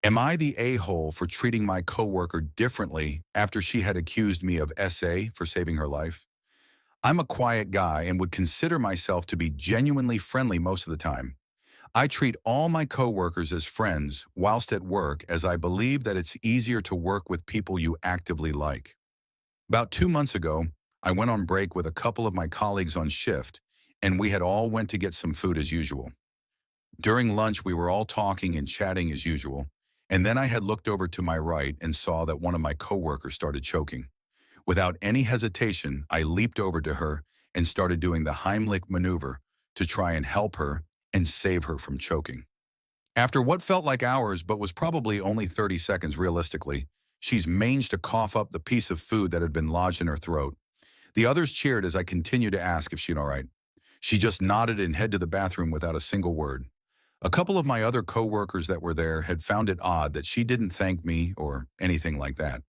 Am I the a-hole for treating my coworker differently after she had accused me of SA for saving her life? I'm a quiet guy and would consider myself to be genuinely friendly most of the time. I treat all my coworkers as friends whilst at work, as I believe that it's easier to work with people you actively like. About 2 months ago, I went on break with a couple of my colleagues on shift, and we had all went to get some food as usual. During lunch, we were all talking and chatting as usual, and then I had looked over to my right and saw that one of my coworkers started choking. Without any hesitation, I leaped over to her and started doing the Heimlich maneuver to try and help her and save her from choking. After what felt like hours but was probably only 30 seconds realistically, she's managed to cough up the piece of food that had been lodged in her throat. The others cheered as I continued to ask if she'd all right. She just nodded and headed to the bathroom without a single word. A couple of my other coworkers that were there had found it odd that she didn't thank me or anything like that.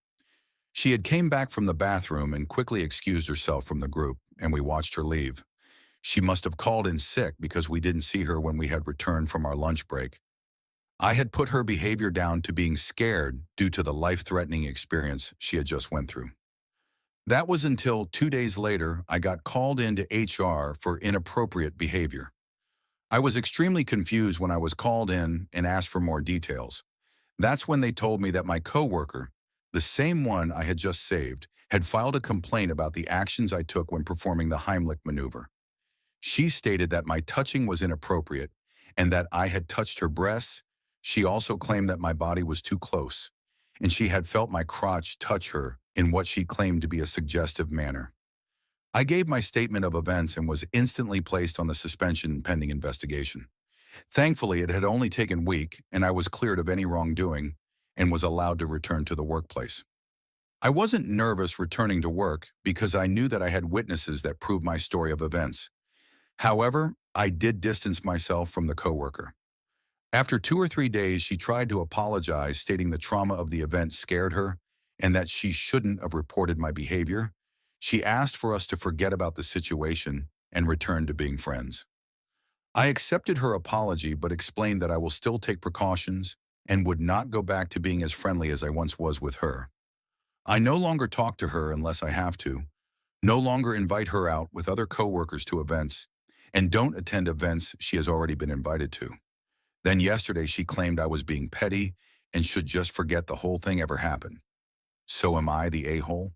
She had came back from the bathroom and quickly excused herself from the group, and we watched her leave. She must have called in sick because we didn't see her when we had returned from our lunch break. I had put her behavior down to being scared due to the life-threatening experience she had just went through. That was until 2 days later I got called into HR for inappropriate behavior. I was extremely confused when I was called in and asked for more details. That's when they told me that my coworker, the same one I had just saved, had filed a complaint about the actions I took when performing the Heimlich maneuver. She stated that my touching was inappropriate and that I had touched her breasts. She also claimed that my body was too close, and she had felt my crotch touch her in what she claimed to be a suggestive manner. I gave my statement of events and was instantly placed on the suspension pending investigation. Thankfully, it had only taken a week, and I was cleared of any wrongdoing and was allowed to return to the workplace. I wasn't nervous returning to work because I knew that I had witnesses that proved my story of events. However, I did distance myself from the coworker. After 2 or 3 days, she tried to apologize, stating the trauma of the event scared her and that she shouldn't have reported my behavior. She asked for us to forget about the situation and return to being friends. I accepted her apology but explained that I will still take precautions and would not go back to being as friendly as I once was with her. I no longer talk to her unless I have to, no longer invite her out with other coworkers to events, and don't attend events she has already been invited to. Then yesterday she claimed I was being petty and should just forget the whole thing ever happened. So am I the a-hole?